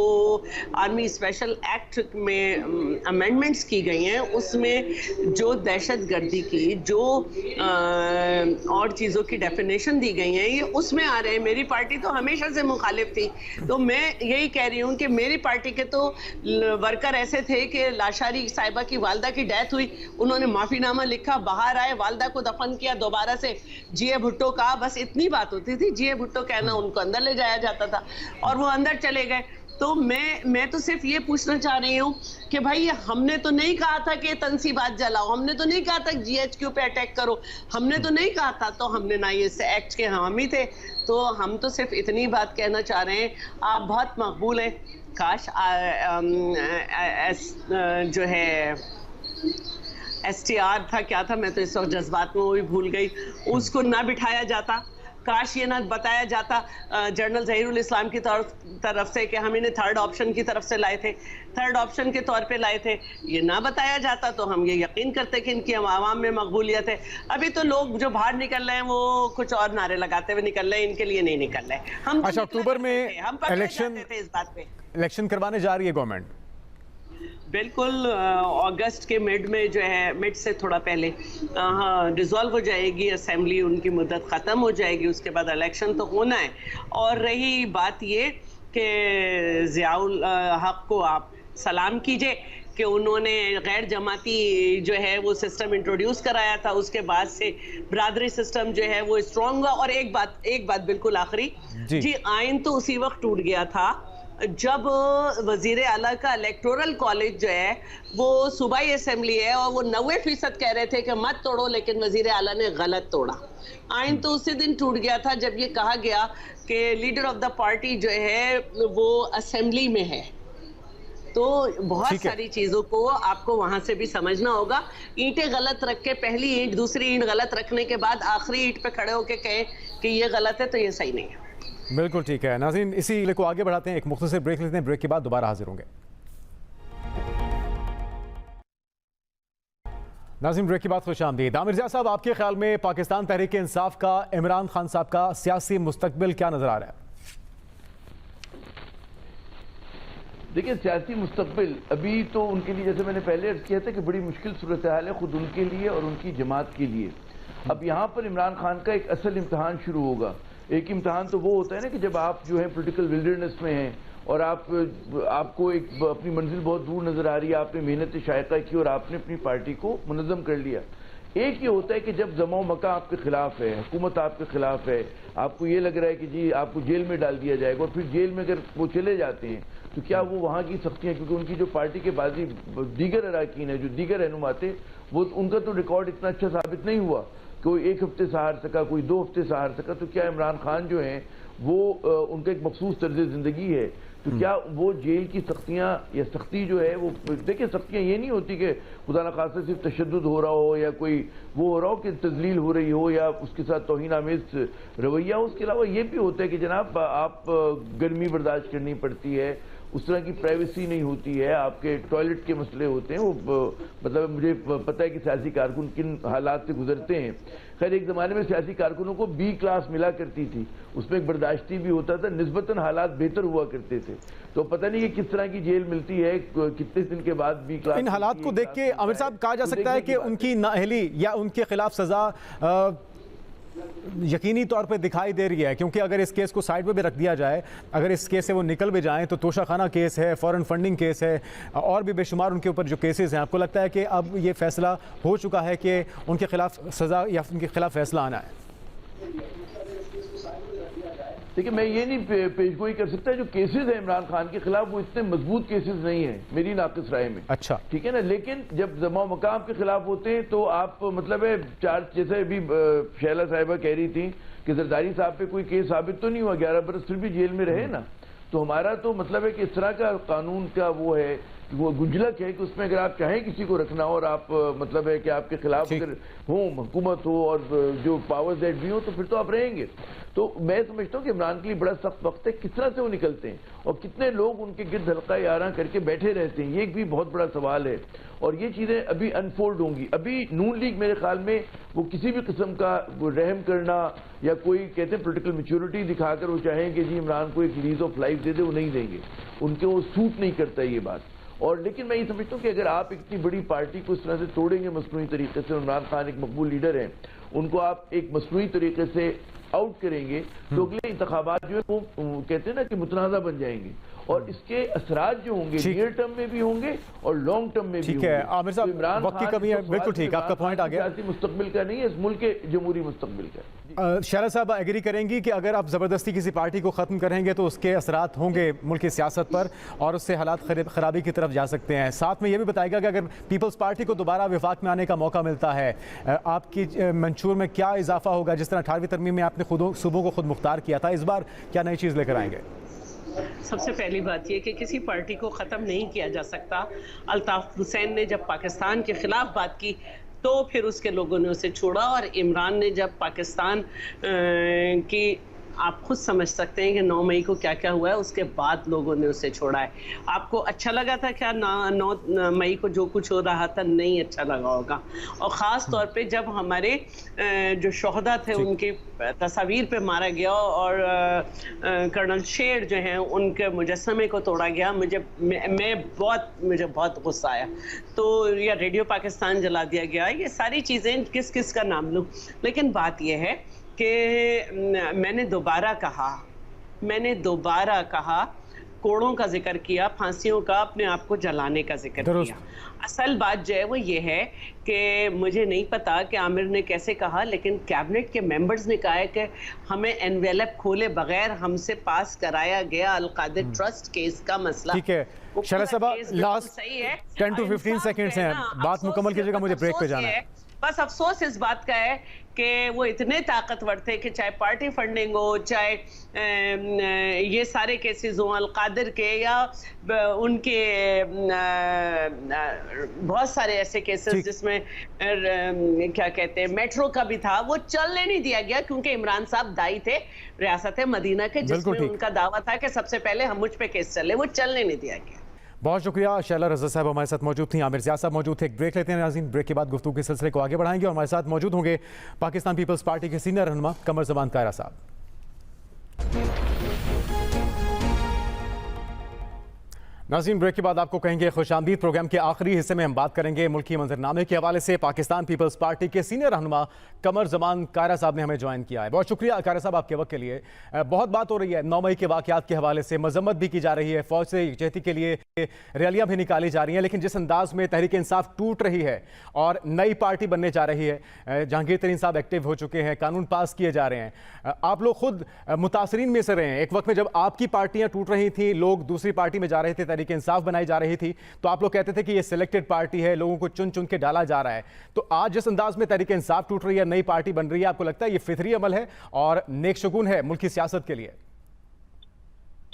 आर्मी स्पेशल एक्ट में अमेंडमेंट्स की गई हैं, उसमें जो दहशतगर्दी की जो और चीज़ों की डेफिनेशन दी गई हैं, ये उसमें आ रहे हैं। मेरी पार्टी तो हमेशा से मुखालिफ थी, तो मैं यही कह रही हूँ कि मेरी पार्टी के तो वर्कर ऐसे थे कि लाशारी साहिबा की वालदा की डेथ हुई, उन्होंने माफीनामा लिखा, बाहर आए, वालदा को दफन किया, दोबारा से जीए भुट्टो कहा, बस इतनी बात होती थी। जीए भुट्टो कहना, उनको अंदर ले जाया जाता था और वो अंदर चले गए। तो मैं तो सिर्फ ये पूछना चाह रही हूँ कि भाई हमने तो नहीं कहा था कि तंसीबात जलाओ, हमने तो नहीं कहा था जीएचक्यू पे अटैक करो, हमने तो नहीं कहा था, तो हमने ना ये एक्ट के हामी थे। तो हम तो सिर्फ इतनी बात कहना चाह रहे हैं, आप बहुत मकबूल हैं। काश जो है STR था, क्या था, मैं तो इस वक्त जज्बात में वो भी भूल गई, उसको ना बिठाया जाता। काश ये ना बताया जाता जनरल ज़हीरुल इस्लाम की तरफ से कि हम इन्हें थर्ड ऑप्शन की तरफ से लाए थे, थर्ड ऑप्शन के तौर पे लाए थे। ये ना बताया जाता तो हम ये यकीन करते कि इनकी आवाम में मकबूलियत है। अभी तो लोग जो बाहर निकल रहे हैं वो कुछ और नारे लगाते हुए निकल रहे हैं, इनके लिए नहीं निकल रहे। हम अच्छा, अक्टूबर में हम इस बात पे इलेक्शन करवाने जा रही है गवर्नमेंट? बिल्कुल, अगस्त के मिड में जो है, मिड से थोड़ा पहले हाँ डिसॉल्व हो जाएगी असेंबली, उनकी मुद्दत ख़त्म हो जाएगी, उसके बाद इलेक्शन तो होना है। और रही बात ये कि ज़ियाउल हक को आप सलाम कीजिए कि उन्होंने गैर जमाती जो है वो सिस्टम इंट्रोड्यूस कराया था, उसके बाद से बरादरी सिस्टम जो है वो स्ट्रॉन्ग हुआ। और एक बात बिल्कुल आखिरी जी, आइन तो उसी वक्त टूट गया था जब वजीर आला का इलेक्टोरल कॉलेज जो है वो सूबाई असेंबली है और वो 90% कह रहे थे कि मत तोड़ो, लेकिन वजीर आला ने गलत तोड़ा। आइन तो उसी दिन टूट गया था जब ये कहा गया कि लीडर ऑफ द पार्टी जो है वो असेंबली में है। तो बहुत सारी चीजों को आपको वहां से भी समझना होगा। ईंटें गलत रख के पहली ईंट दूसरी ईंट गलत रखने के बाद आखिरी ईंट पे खड़े होके कहे कि ये गलत है, तो ये सही नहीं है। बिल्कुल ठीक है नाज़रीन, इसी को आगे बढ़ाते हैं, एक मुख्तसर ब्रेक लेते हैं, ब्रेक के बाद दोबारा हाजिर होंगे। नाज़रीन ब्रेक के बाद खुशामदीद। आमिर ज़िया साहब, आपके ख्याल में पाकिस्तान तहरीक इंसाफ का इमरान खान साहब का सियासी मुस्तकबिल क्या नजर आ रहा है? देखिए, सियासी मुस्तकबिल अभी तो उनके लिए, जैसे मैंने पहले अर्ज किया था, कि बड़ी मुश्किल सूरत हाल है खुद उनके लिए और उनकी जमात के लिए। अब यहाँ पर इमरान खान का एक असल इम्तहान शुरू होगा। एक इम्तहान तो वो होता है ना कि जब आप जो है पोलिटिकल विल्डरनेस में हैं और आपको एक अपनी मंजिल बहुत दूर नजर आ रही है, आपने मेहनत शायका की और आपने अपनी पार्टी को मुनज़्ज़म कर लिया। एक ये होता है कि जब जमा मका आपके खिलाफ है, हुकूमत आपके खिलाफ है, आपको ये लग रहा है कि जी आपको जेल में डाल दिया जाएगा, और फिर जेल में अगर वो चले जाते हैं तो क्या वो वहाँ की सख्तियाँ, क्योंकि उनकी जो पार्टी के बाजी दीगर अराकीन है, जो दीगर रहनुमा थे, वो उनका तो रिकॉर्ड इतना अच्छा साबित नहीं हुआ, कोई 1 हफ्ते सहार सका, कोई 2 हफ्ते सहार सका। तो क्या इमरान खान जो हैं वो उनका एक मखसूस तर्ज ज़िंदगी है, तो क्या वो जेल की सख्तियाँ या सख्ती जो है वो, देखिए सख्तियाँ ये नहीं होती कि खुदा न खासा सिर्फ तशद्दुद हो रहा हो या कोई वो हो रहा हो कि तजलील हो रही हो या उसके साथ तौहीन आमेज रवैया हो। उसके अलावा ये भी होता है कि जनाब आप गर्मी बर्दाश्त करनी पड़ती है, उस तरह की प्राइवेसी नहीं होती है, आपके टॉयलेट के मसले होते हैं। वो मतलब मुझे पता है कि सियासी कारकुन किन हालात से गुजरते हैं। खैर, एक ज़माने में सियासी कारकुनों को B क्लास मिला करती थी, उसमें एक बर्दाश्ती भी होता था, निस्बतन हालात बेहतर हुआ करते थे। तो पता नहीं कि किस तरह की जेल मिलती है, कितने दिन के बाद B क्लास। इन हालात को देख के आमिर साहब कहा जा सकता है कि उनकी नाअहली या उनके खिलाफ सजा यकीनी तौर पे दिखाई दे रही है, क्योंकि अगर इस केस को साइड पे भी रख दिया जाए, अगर इस केस से वो निकल भी जाएं, तो तोशाखाना केस है, फॉरेन फंडिंग केस है, और भी बेशुमार उनके ऊपर जो केसेस हैं। आपको लगता है कि अब ये फैसला हो चुका है कि उनके खिलाफ सजा या उनके खिलाफ फैसला आना है? देखिए, मैं ये नहीं पेशगोई कर सकता, जो केसेस हैं इमरान खान के खिलाफ वो इतने मजबूत केसेस नहीं हैं मेरी नाक़िस राय में। अच्छा, ठीक है ना, लेकिन जब जमा मकाम के खिलाफ होते हैं तो आप मतलब है चार्ज, जैसे अभी शैला साहिबा कह रही थी कि जरदारी साहब पे कोई केस साबित तो नहीं हुआ, 11 बरस फिर भी जेल में रहे ना। तो हमारा तो मतलब है कि इस तरह का कानून का वो है, वो गुंजलक है कि उसमें अगर आप चाहें किसी को रखना और आप मतलब है कि आपके खिलाफ अगर हो, हुकूमत हो और जो पावर्स दैट भी हो, तो फिर तो आप रहेंगे। तो मैं समझता हूँ कि इमरान के लिए बड़ा सख्त वक्त है, किस तरह से वो निकलते हैं और कितने लोग उनके गिर्द हल्का यारा करके बैठे रहते हैं, ये भी बहुत बड़ा सवाल है। और ये चीज़ें अभी अनफोल्ड होंगी। अभी नून लीग मेरे ख्याल में वो किसी भी किस्म का रहम करना या कोई कहते हैं पोलिटिकल मैच्योरिटी दिखाकर वो चाहें कि जी इमरान को एक लीज ऑफ लाइफ दे दे, वो नहीं देंगे, उनके वो सूट नहीं करता ये बात। और लेकिन मैं ये समझता हूँ कि अगर आप इतनी बड़ी पार्टी को इस तरह से तोड़ेंगे मसनूई तरीके से, इमरान खान एक मकबूल लीडर हैं, उनको आप एक मसनूई तरीके से आउट करेंगे, तो अगले इंतखाबात जो है वो कहते हैं ना कि मुतनाज़ा बन जाएंगे और इसके असरात जो होंगे नियर टर्म में भी होंगे और लॉन्ग टर्म में भी होंगे। ठीक है आमिर साहब, वक्त की कमी है, बिल्कुल ठीक, आपका पॉइंट आ गया। सियासी मुस्तकबिल का नहीं है, इस मुल्क के जमहूरी मुस्तकबिल का। शैला साहब एग्री करेंगी कि अगर आप ज़बरदस्ती किसी पार्टी को ख़त्म करेंगे तो उसके असरात होंगे मुल्क की सियासत पर और उससे हालात खराबी की तरफ जा सकते हैं। साथ में ये भी बताएगा कि अगर पीपल्स पार्टी को दोबारा विफाक में आने का मौका मिलता है, आपकी मंशूर में क्या इजाफा होगा? जिस तरह 18वीं तरमीम में आपने सूबों को खुद मुख्तार किया था, इस बार क्या नई चीज़ लेकर आएंगे? सबसे पहली बात यह कि किसी पार्टी को ख़त्म नहीं किया जा सकता। अल्ताफ हुसैन ने जब पाकिस्तान के ख़िलाफ़ बात की तो फिर उसके लोगों ने उसे छोड़ा, और इमरान ने जब पाकिस्तान की, आप खुद समझ सकते हैं कि 9 मई को क्या क्या हुआ है, उसके बाद लोगों ने उसे छोड़ा है। आपको अच्छा लगा था क्या 9 मई को जो कुछ हो रहा था? नहीं अच्छा लगा होगा। और ख़ास तौर पे जब हमारे जो शोहदा थे उनकी तस्वीर पे मारा गया और कर्नल शेर जो हैं उनके मुजस्समे को तोड़ा गया, मुझे बहुत गुस्सा आया। तो या रेडियो पाकिस्तान जला दिया गया, ये सारी चीज़ें किस किस का नाम लूँ। लेकिन बात यह है कि मैंने दोबारा कहा कोड़ों का जिक्र किया, फांसियों का, अपने आप को जलाने का जिक्र किया। असल बात जो है वो ये है कि मुझे नहीं पता कि आमिर ने कैसे कहा, लेकिन कैबिनेट के मेंबर्स ने कहा है कि हमें एनवेलप खोले बगैर हमसे पास कराया गया अलकादिर ट्रस्ट केस का मसला। ठीक है शैला साहबा, लास्ट 10 to 15 सेकंड्स हैं, बात मुकम्मल कीजिएगा, मुझे ब्रेक पे जाना है। बस अफसोस इस बात का है कि वो इतने ताकतवर थे कि चाहे पार्टी फंडिंग हो, चाहे ये सारे केसेस हों अलकादिर के, या उनके बहुत सारे ऐसे केसेस जिसमें क्या कहते हैं मेट्रो का भी था, वो चलने नहीं दिया गया क्योंकि इमरान साहब दाई थे रियासत मदीना के, जिसमें उनका दावा था कि सबसे पहले हम मुझ पे केस चले, वो चलने नहीं दिया गया। बहुत शुक्रिया। शैला रज़ा साहब हमारे साथ मौजूद थी, आमिर ज़िया साहब मौजूद थे। एक ब्रेक लेते हैं नाज़रीन, ब्रेक के बाद गुफ्तगू के सिलसिले को आगे बढ़ाएंगे और हमारे साथ मौजूद होंगे पाकिस्तान पीपल्स पार्टी के सीनियर रहनुमा कमर ज़मान कायरा साहब। नाज़रीन ब्रेक के बाद आपको कहेंगे खुशामदीद। प्रोग्राम के आखिरी हिस्से में हम बात करेंगे मुल्की मंजरनामे के हवाले से। पाकिस्तान पीपल्स पार्टी के सीनियर रहनुमा कमर ज़मान कायरा साहब ने हमें ज्वाइन किया है। बहुत शुक्रिया कायरा साहब आपके वक्त के लिए। बहुत बात हो रही है 9 मई के वाक़यात के हवाले से, मजम्मत भी की जा रही है, फ़ौज से यकजहती के लिए रैलियाँ भी निकाली जा रही हैं, लेकिन जिस अंदाज में तहरीक इंसाफ टूट रही है और नई पार्टी बनने जा रही है, जहांगीर तरीन साहब एक्टिव हो चुके हैं, कानून पास किए जा रहे हैं, आप लोग खुद मुतासरीन में से रहे हैं। एक वक्त में जब आपकी पार्टियाँ टूट रही थी, लोग दूसरी पार्टी में जा रहे थे, तहरीक इंसाफ बनाई जा रही थी, तो आप लोग कहते थे कि ये सिलेक्टेड पार्टी है, लोगों को चुन चुन के डाला जा रहा है। तो आज जिस अंदाज में तहरीक इंसाफ टूट रही है, नई पार्टी बन रही है, आपको लगता है ये फितरी अमल है और नेक शगुन है मुल्की सियासत के लिए?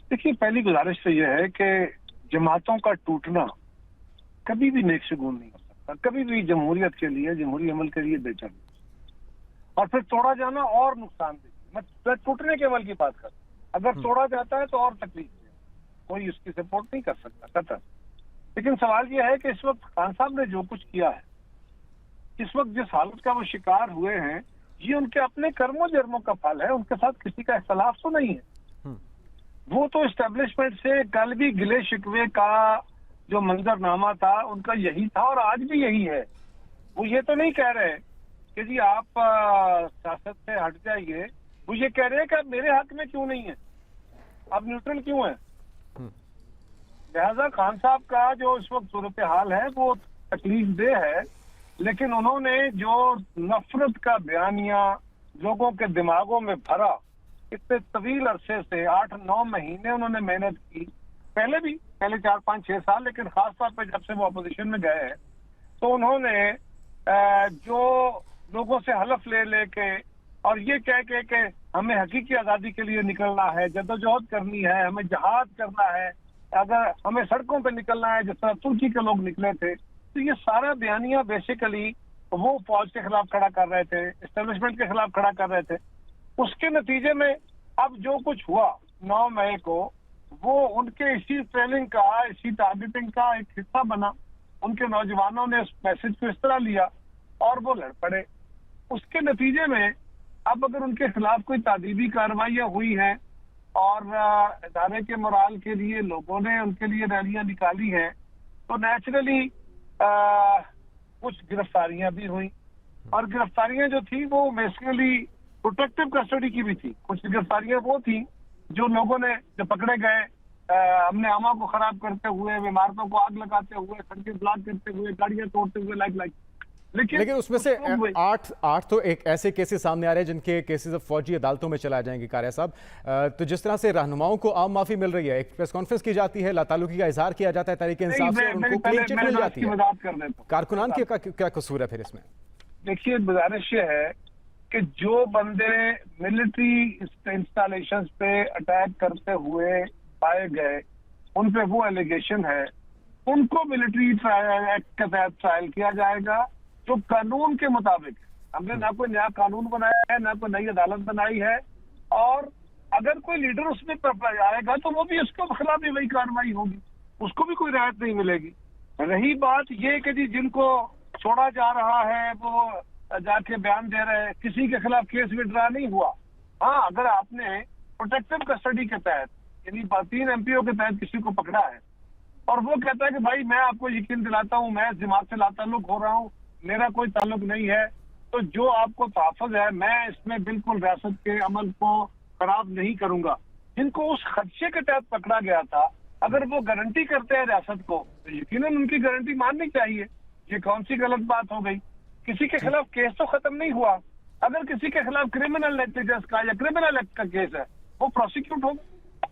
देखिए, पहली गुजारिश तो यह है कि जमातों का टूटना कभी भी नेक शगुन नहीं हो सकता, कभी भी जमहूरियत के लिए, जमहूरी अमल के लिए बेहतर नहीं। और फिर तोड़ा जाना और नुकसानदेह। मैं टूटने के अमल की बात कर, अगर तोड़ा जाता है तो और तकलीफ, कोई उसकी सपोर्ट नहीं कर सकता कतई। लेकिन सवाल यह है कि इस वक्त खान साहब ने जो कुछ किया है, इस वक्त जिस हालत का वो शिकार हुए हैं, ये उनके अपने कर्मों जर्मों का फल है। उनके साथ किसी का इख्तलाफ तो नहीं है। वो तो एस्टेब्लिशमेंट से कल भी गिले शिकवे का जो मंजरनामा था उनका यही था और आज भी यही है। वो ये तो नहीं कह रहे कि जी आप सियासत से हट जाइए, वो ये कह रहे हैं कि आप मेरे हक में क्यों नहीं है, आप न्यूट्रल क्यों है। लिहाजा खान साहब का जो इस वक्त सूरत हाल है वो तकलीफ देह है, लेकिन उन्होंने जो नफरत का बयानिया लोगों के दिमागों में भरा, इतने तवील अरसे से 8-9 महीने उन्होंने मेहनत की, पहले 4-5-6 साल, लेकिन खास तौर पर जब से वो अपोजिशन में गए हैं, तो उन्होंने जो लोगों से हलफ ले लेके और ये कह के कि हमें हकीकी आज़ादी के लिए निकलना है, जद्दोजहद करनी है, हमें जहाद करना है, अगर हमें सड़कों पे निकलना है जिस तरह तुर्की के लोग निकले थे, तो ये सारा बयानिया बेसिकली वो फौज के खिलाफ खड़ा कर रहे थे, एस्टेब्लिशमेंट के खिलाफ खड़ा कर रहे थे। उसके नतीजे में अब जो कुछ हुआ 9 मई को, वो उनके इसी ट्रेनिंग का, इसी टारगेटिंग का एक हिस्सा बना। उनके नौजवानों ने उस मैसेज को इस तरह लिया और वो लड़ पड़े। उसके नतीजे में अब अगर उनके खिलाफ कोई तादीबी कार्रवाइयाँ हुई हैं और इदारे के मोराल के लिए लोगों ने उनके लिए रैलियां निकाली हैं, तो नेचुरली कुछ गिरफ्तारियां भी हुई। और गिरफ्तारियां जो थी वो बेसिकली प्रोटेक्टिव कस्टडी की भी थी। कुछ गिरफ्तारियां वो थी जो लोगों ने जो पकड़े गए, हमने आमा को खराब करते हुए, इमारतों को आग लगाते हुए, सड़कें ब्लॉक करते हुए, गाड़ियां तोड़ते हुए, लाइक लेकिन उसमें से 8 तो एक ऐसे केसेस सामने आ रहे हैं जिनके केसेस अब फौजी अदालतों में चला जाएंगे कारिया साहब। तो जिस तरह से रहनुमाओं को आम माफी मिल रही है, एक प्रेस कॉन्फ्रेंस की जाती है, लातालुकी का इजहार किया जाता है तहरीक इंसाफ से, उनको क्लीन चिट मिल जाती है, कारकुनान की क्या कसूर है फिर इसमें? देखिए, गुजारिश ये है कि जो बंदे मिलिट्री इंस्टॉलेशंस पे अटैक करते हुए पाए गए, उन पे वो एलिगेशन है, उनको मिलिट्री एक्ट के तहत ट्रायल किया जाएगा जो कानून के मुताबिक। हमने ना कोई नया कानून बनाया है, ना कोई नई अदालत बनाई है, और अगर कोई लीडर उसमें आएगा तो वो भी उसके खिलाफ भी वही कार्रवाई होगी, उसको भी कोई राहत नहीं मिलेगी। रही बात ये कि जी जिनको छोड़ा जा रहा है वो जाके बयान दे रहे हैं, किसी के खिलाफ केस विड्रा नहीं हुआ। हाँ, अगर आपने प्रोटेक्टिव कस्टडी के तहत यानी 3 MPO के तहत किसी को पकड़ा है और वो कहता है कि भाई मैं आपको यकीन दिलाता हूँ, मैं इस जमात से लाताल्लुक हो रहा हूँ, मेरा कोई ताल्लुक नहीं है, तो जो आपको तहफ़्फ़ुज़ है मैं इसमें बिल्कुल रियासत के अमल को खराब नहीं करूंगा। जिनको उस खदशे के तहत पकड़ा गया था, अगर वो गारंटी करते हैं रियासत को तो यकीनन उनकी गारंटी माननी चाहिए। ये कौन सी गलत बात हो गई? किसी के खिलाफ केस तो खत्म नहीं हुआ। अगर किसी के खिलाफ क्रिमिनल नेग्लिजेंस का या क्रिमिनल एक्ट का केस है, वो प्रोसिक्यूट होगा।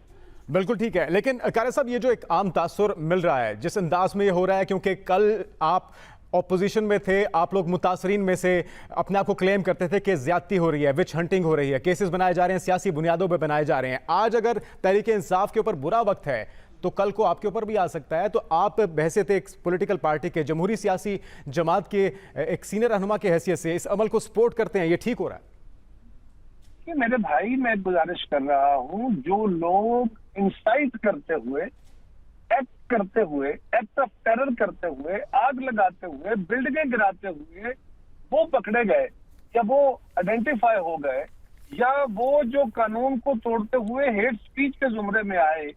बिल्कुल ठीक है, लेकिन कार्य साहब ये जो एक आम तासुर मिल रहा है जिस अंदाज में ये हो रहा है, क्योंकि कल आप ऑपोजिशन में थे, आप लोग मुतासरीन में से अपने आप को क्लेम करते थे कि ज्यादती हो रही है, विच हंटिंग हो रही है, केसेस बनाए जा रहे हैं, सियासी बुनियादों पर बनाए जा रहे हैं। आज अगर तहरीक इंसाफ के ऊपर बुरा वक्त है तो कल को आपके ऊपर भी आ सकता है। तो आप बहैसियत एक पॉलिटिकल पार्टी के, जमहूरी सियासी जमात के एक सीनियर रहनुमा की हैसियत से इस अमल को सपोर्ट करते हैं, ये ठीक हो रहा है? कि मेरे भाई, मैं गुजारिश कर रहा हूं, जो लोग इंसाइट करते हुए, एक्ट करते हुए, एक्ट ऑफ टेरर करते हुए, आग लगाते हुए, बिल्डिंगें गिराते हुए वो पकड़े गए या वो आइडेंटिफाई हो गए, या वो जो कानून को तोड़ते हुए हेट स्पीच के जुमरे में आए,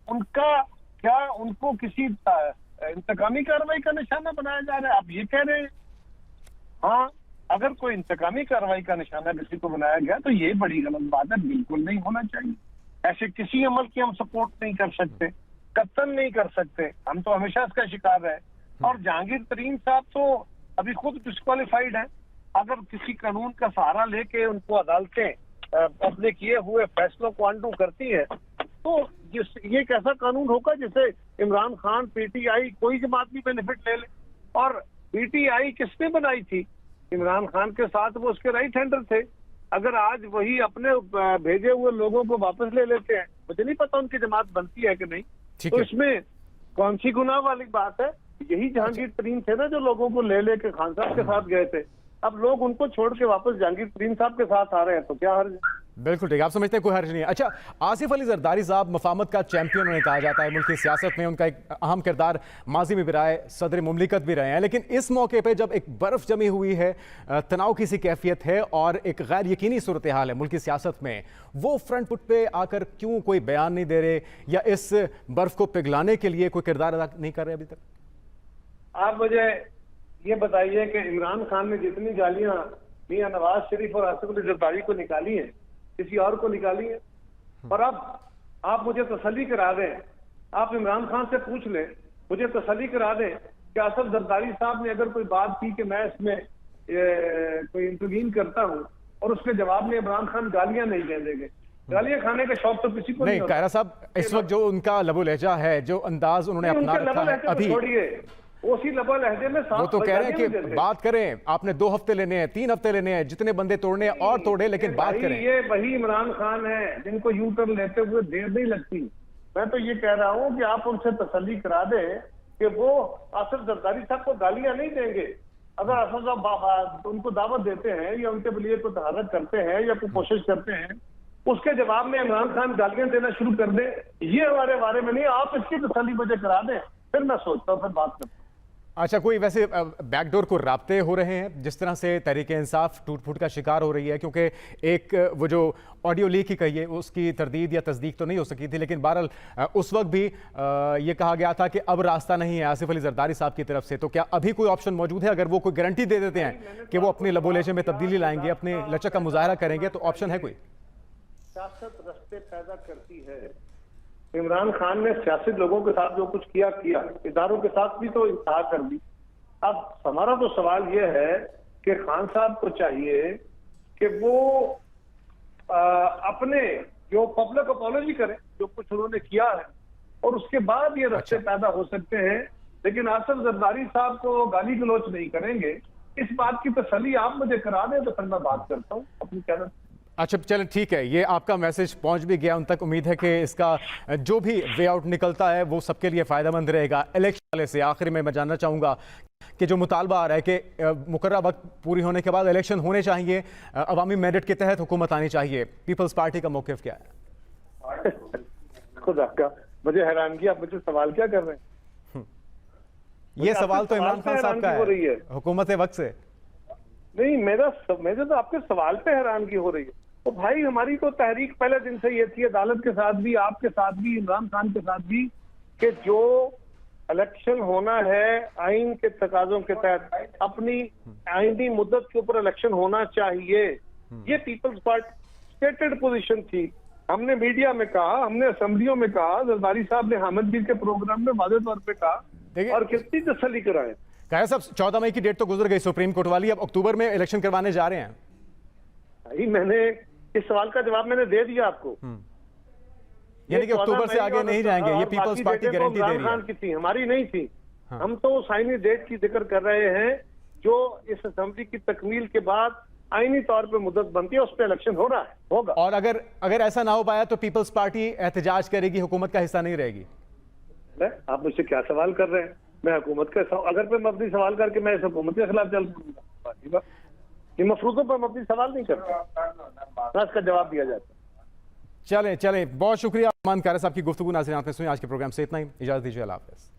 उनका क्या, उनको किसी इंतकामी कार्रवाई का निशाना बनाया जा रहा है? आप ये कह रहे हैं? हाँ, अगर कोई इंतकामी कार्रवाई का निशाना किसी को बनाया गया तो ये बड़ी गलत बात है, बिल्कुल नहीं होना चाहिए। ऐसे किसी अमल की हम सपोर्ट नहीं कर सकते, कतन नहीं कर सकते, हम तो हमेशा इसका शिकार रहे। और जहांगीर तरीन साहब तो अभी खुद डिस्क्वालिफाइड है। अगर किसी कानून का सहारा लेके उनको अदालतें अपने किए हुए फैसलों को अंडू करती है, तो ये एक ऐसा कानून होगा जिसे इमरान खान, पीटीआई, कोई जमात भी बेनिफिट ले ले। और पीटीआई किसने बनाई थी? इमरान खान के साथ वो उसके राइट हैंडर थे। अगर आज वही अपने भेजे हुए लोगों को वापस ले लेते हैं, मुझे नहीं पता उनकी जमात बनती है कि नहीं, तो इसमें कौन सी गुनाह वाली बात है? यही जहांगीर तरीन थे ना जो लोगों को ले लेके खान साहब के साथ गए थे। अब लोग उनको छोड़ के वापस जहांगीर तरीन साहब के साथ आ रहे हैं, तो क्या हर्ज है? बिल्कुल ठीक, आप समझते हैं कोई हर्ज नहीं है। अच्छा, आसिफ अली जरदारी साहब मफाहमत का चैंपियन उन्हें कहा जाता है, मुल्क की सियासत में उनका एक अहम किरदार माजी में भी रहा है, सदर मुमलिकत भी रहे हैं। लेकिन इस मौके पे जब एक बर्फ जमी हुई है, तनाव की सी कैफियत है और एक गैर यकीनी सूरत हाल है मुल्क की सियासत में, वो फ्रंट फुट पे आकर क्यों कोई बयान नहीं दे रहे या इस बर्फ को पिघलाने के लिए कोई किरदार अदा नहीं कर रहे अभी तक? आप मुझे ये बताइए कि इमरान खान ने जितनी गालियां मियां नवाज शरीफ और आसिफ अली जरदारी को निकाली हैं, किसी और को निकाली है? और अब आप मुझे तसल्ली करा दें, आप इमरान खान से पूछ लें, मुझे तसल्ली करा दें कि आसिफ जरदारी साहब ने अगर कोई बात की कि मैं इसमें कोई इंटरवीन करता हूं और उसके जवाब में इमरान खान गालियां नहीं दे देंगे। गालियां खाने का शौक तो किसी को नहीं होता। कायरा साहब, इस वक्त जो उनका लबो लहजा है, जो अंदाज उन्होंने अपना रखा है अभी, उसी लबा लहजे में वो तो कह रहे हैं कि बात करें, आपने 2 हफ्ते लेने हैं, 3 हफ्ते लेने हैं, जितने बंदे तोड़ने हैं और तोड़े, लेकिन बात करें। ये वही इमरान खान है जिनको यू टर्न लेते हुए देर नहीं लगती। मैं तो ये कह रहा हूँ कि आप उनसे तसल्ली करा दें कि वो आसिफ जरदारी साहब को गालियां नहीं देंगे। अगर आसिफ साहब उनको दावत देते हैं या उनके लिए कोई तहारत करते हैं या कोई कोशिश करते हैं, उसके जवाब में इमरान खान गालियां देना शुरू कर दे, ये हमारे बारे में नहीं। आप इसकी तसल्ली मुझे करा दें, फिर मैं सोचता हूँ, फिर बात करता हूँ। अच्छा, कोई वैसे बैकडोर को राब्ते हो रहे हैं जिस तरह से तहरीक इंसाफ टूट फूट का शिकार हो रही है? क्योंकि एक वो जो ऑडियो लीक ही कहिए, उसकी तरदीद या तस्दीक तो नहीं हो सकी थी, लेकिन बहरहाल उस वक्त भी ये कहा गया था कि अब रास्ता नहीं है आसिफ अली जरदारी साहब की तरफ से। तो क्या अभी कोई ऑप्शन मौजूद है? अगर वो कोई गारंटी दे देते हैं कि वो अपने लबोलेजे में तब्दीली लाएंगे, अपने लचक का मुजाहरा करेंगे, तो ऑप्शन है कोई? सियासत रास्ते पैदा करती है। इमरान खान ने सियासी लोगों के साथ जो कुछ किया, इदारों के साथ भी तो इंतहा कर दी। अब हमारा तो सवाल यह है कि खान साहब को चाहिए कि वो अपने जो पब्लिक अपॉलॉजी करें, जो कुछ उन्होंने किया है, और उसके बाद ये रास्ते पैदा हो सकते हैं। लेकिन आसिफ जरदारी साहब को गाली गलौच नहीं करेंगे, इस बात की तसल्ली आप मुझे करा दें तो फिर मैं बात करता हूँ अपनी चैनल। अच्छा, चलें ठीक है, ये आपका मैसेज पहुंच भी गया उन तक। उम्मीद है कि इसका जो भी वे आउट निकलता है वो सबके लिए फ़ायदेमंद रहेगा। इलेक्शन वाले से आखिर में मैं जानना चाहूँगा कि जो मुतालबा आ रहा है कि मुकर्रर वक्त पूरी होने के बाद इलेक्शन होने चाहिए, अवामी मैंडेट के तहत हुकूमत आनी चाहिए, पीपल्स पार्टी का मौक़िफ़ क्या है? खुदा का, मुझे हैरानगी, आप मुझे सवाल क्या कर रहे हैं? ये सवाल तो इमरान खान साहब का है हुकूमत वक्त से नहीं, मेरे तो आपके सवाल पे हैरानगी हो रही है। तो भाई, हमारी तो तहरीक पहले दिन से ये थी, अदालत के साथ भी, आपके साथ भी, इमरान खान के साथ भी, कि जो इलेक्शन होना है आइन के तकाजों के तहत, अपनी आईनी मुद्दत के ऊपर इलेक्शन होना चाहिए। ये पीपल्स पार्टी स्टेटेड पोजीशन थी। हमने मीडिया में कहा, हमने असेंबलियों में कहा, जरदारी साहब ने हामिदगीर के प्रोग्राम में वादे तौर पे कहा देखिए और कितनी तसल्ली कराए। काया साहब 14 मई की डेट तो गुजर गई सुप्रीम कोर्ट वाली, अब अक्टूबर में इलेक्शन करवाने जा रहे हैं। भाई मैंने इस सवाल का जवाब मैंने दे दिया आपको। यानी कि अक्टूबर से आगे नहीं जाएंगे, ये पीपल्स पार्टी गारंटी दे रही है। की थी, हमारी नहीं थी। हम तो उस आईनी डेट की जिक्र कर रहे हैं जो इस असेंबली की तकमील के बाद आईनी तौर पे मुद्दत बनती है, उस पर इलेक्शन हो रहा है, होगा। और अगर ऐसा ना हो पाया तो पीपल्स पार्टी एहतजाज करेगी, हुकूमत का हिस्सा नहीं रहेगी। आप मुझसे क्या सवाल कर रहे हैं? मैं हुकूमत का अगर पे मबनी सवाल करके मैं इस हुकूमत के खिलाफ चल पड़ूंगा, ये मफरूजों पर मबनी सवाल नहीं करता, इसका जवाब दिया जाता है। चलें बहुत शुक्रिया अरमान कारा साहब की गुफ्तगू। नाज़रीन आपने सुनी, आज के प्रोग्राम से इतना ही, इजाजत दीजिए, अल्लाह हाफ़िज़।